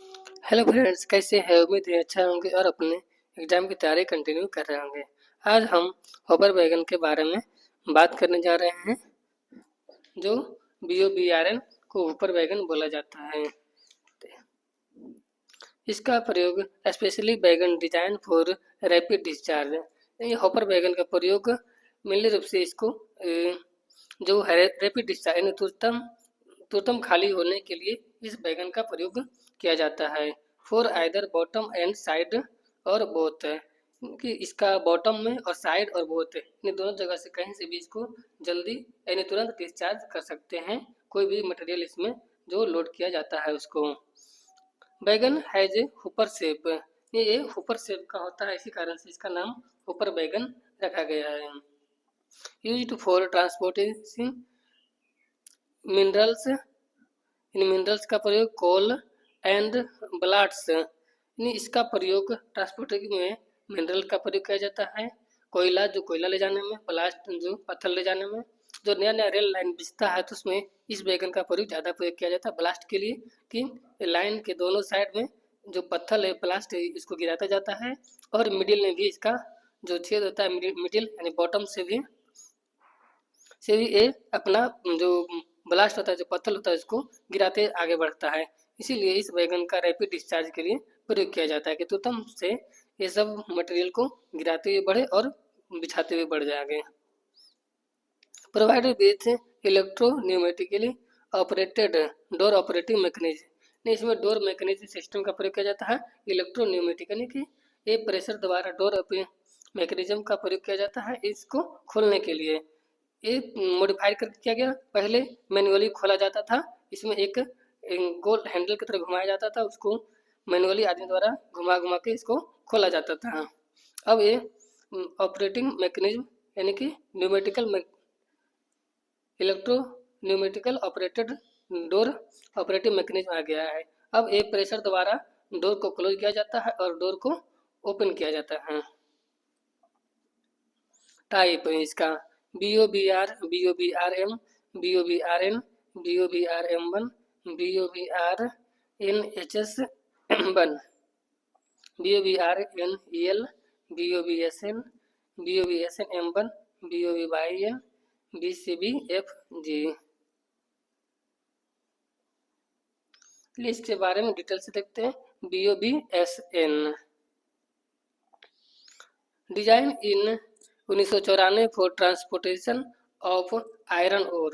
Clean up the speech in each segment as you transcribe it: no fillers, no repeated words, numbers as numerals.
Hello friends, कैसे हैं? उम्मीद है अच्छा होंगे और अपने एग्जाम की तैयारी कंटिन्यू कर रहे होंगे। आज हम हॉपर वैगन के बारे में बात करने जा रहे हैं, जो BOBRN को हॉपर वैगन बोला जाता है। इसका प्रयोग specially wagon design for rapid discharge. ये हॉपर वैगन का प्रयोग मेनली रूप से इसको जो है रैपिड डिस्चार्ज यानी तुरंतम खाली होने के लिए इस वैगन का प्रयोग किया जाता है। For either bottom and side और बोथ, कि इसका बॉटम में और साइड और बोथ इन दोनों जगह से कहीं से भी इसको जल्दी यानी तुरंत डिस्चार्ज कर सकते हैं, कोई भी मटेरियल इसमें जो लोड किया जाता है उसको। बैगन हैज ए हुपर शेप, ये हुपर शेप का होता है, इसी कारण से इसका नाम हुपर बैगन रखा गया है। Used for transportation minerals, in minerals का प्रयोग कोल एंड ब्लाट्स, यानी इसका प्रयोग ट्रांसपोर्टिंग में मिनरल का प्रयोग किया जाता है। कोयला, जो कोयला ले जाने में, ब्लास्ट जो पत्थर ले जाने में। जो नया नया रेल लाइन बिछता है तो उसमें इस बैगन का प्रयोग ज़्यादा प्रयोग किया जाता है ब्लास्ट के लिए, कि लाइन के दोनों साइड में जो पत्थर है, ब्लास्ट है, इसको गिराता जाता है। और मिडिल में भी इसका जो छेद होता है, मिडिल यानी बॉटम से भी ये अपना जो ब्लास्ट होता है, जो पत्थर होता है, इसको गिराते आगे बढ़ता है। इसीलिए इस वैगन का रैपिड डिस्चार्ज के लिए प्रयोग किया जाता है कि तुरंत से ये सब मटेरियल को गिराते हुए बढ़े और बिछाते हुए बढ़ जाए आगे। Provided with electropneumatically operated door operating mechanism, इसमें डोर मैकेनिज्म सिस्टम का प्रयोग किया जाता है। इलेक्ट्रोन्यूमेटिक यानी कि ये प्रेशर द्वारा डोर मैकेनिज्म का प्रयोग किया जाता है इसको खोलने के लिए। ये मॉडिफाइड करके किया गया। पहले मैनुअली खोला जाता था, इसमें एक गोल हैंडल की तरह घुमाया जाता था, उसको मैनुअली आदमी द्वारा घुमा घुमा के इसको खोला जाता था। अब ये ऑपरेटिंग मैकेनिज्म यानी कि electro pneumatical operated door operating mechanism आ गया है। अब एक प्रेशर द्वारा डोर को क्लोज किया जाता है और डोर को ओपन किया जाता है। टाइप इसका BOBR, BOBRM, BOBRN, BOBRM1, BOBRNHS1, BOBRNEL, BOBSN, BOBSNM1, BOBYN, BCBFG। List के बारे में डिटेल से देखते हैं। BOBSN design in 1994 for transportation of iron ore,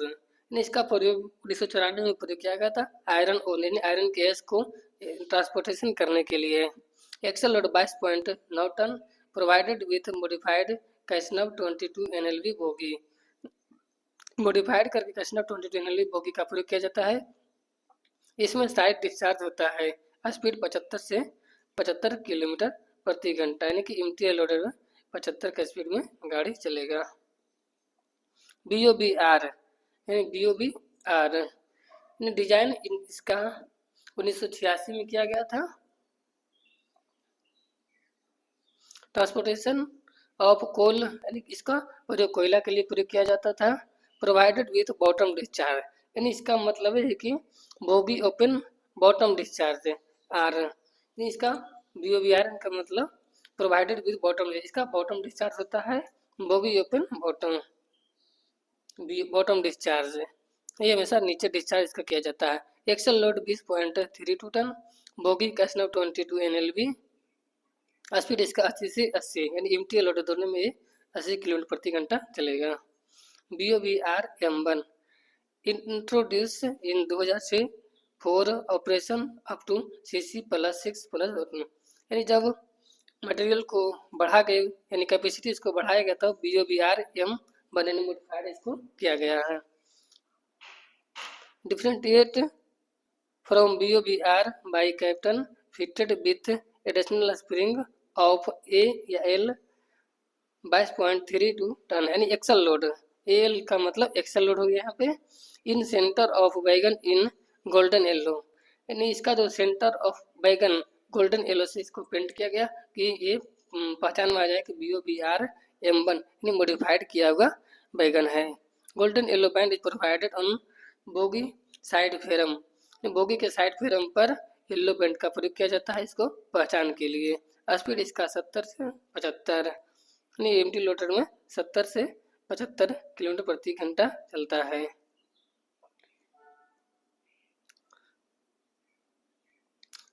इसका प्रयोग 1994 में प्रयोग किया गया था आयरन ओर यानी आयरन गैस को ट्रांसपोर्टेशन करने के लिए। Axle load 22.9 tonne, provided with modified Casnub 22 NLV bogie, modified करके कैसनव 22 NLV बोगी का प्रयोग किया जाता है। इसमें साइड डिस्चार्ज होता है, स्पीड 75 किलोमीटर प्रति घंटा, यानी कि इम्टीरियर लोडर 75 का स्पीड में गाड़ी चलेगा। BOBR यानी BOBR डिजाइन इसका 1986 में किया गया था। ट्रांसपोर्टेशन ऑफ कोल यानी इसका प्रयोग कोयला के लिए प्रयोग किया जाता था। प्रोवाइडेड विथ बॉटम डिस्चार्ज यानी इसका मतलब है कि bogie open bottom discharge R, इसका BOBR का मतलब प्रोवाइडेड विथ बॉटम, इसका बॉटम डिस्चार्ज होता है बोगी ओपन बॉटम डिस्चार्ज, ये हमेशा नीचे डिस्चार्ज इसका किया जाता है। Axle load 20.32 tonne, bogie Casnub 22 NLV, speed इसका 80 से 80 यानी इम्टीरियर लोड दोनों में 80 किलोमीटर प्रति घंटा चलेगा। BOBRM1 introduce in 2006 for operation up to CC+6+, यानी जब मटेरियल को बढ़ा गए यानी कैपेसिटी इसको बढ़ाया गया तब BOBRM बनने मॉडिफाइड इसको किया गया है। Differentiate from BOBR by captain fitted with additional spring of A या L 22.32 टन, यानी एक्सल लोड, AL का मतलब एक्सल लोड हो गया यहाँ पे। In centre of wagon in golden yellow, यानी इसका जो centre of wagon golden yellow से इसको पेंट किया गया कि ये पहचान में आ जाए कि BOBRM1 यानी मॉडिफाइड किया हुआ वैगन है। Golden yellow band is provided on bogie side ferrum, bogie के साइड फेरम पर येलो पेंट का प्रयोग किया जाता है इसको पहचान के लिए। स्पीड इसका 70 से 75 यानी एमटी लोडर में 70 से 75 किलोमीटर प्रति घंटा चलता है।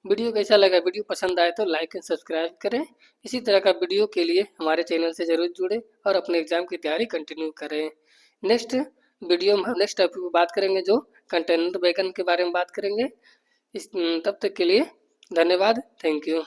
वीडियो कैसा लगा? वीडियो पसंद आए तो लाइक एंड सब्सक्राइब करें। इसी तरह का वीडियो के लिए हमारे चैनल से ज़रूर जुड़े और अपने एग्ज़ाम की तैयारी कंटिन्यू करें। नेक्स्ट वीडियो में हम नेक्स्ट टॉपिक पर बात करेंगे जो कंटेनर वैगन के बारे में बात करेंगे। तब तक के लिए धन्यवाद। Thank you.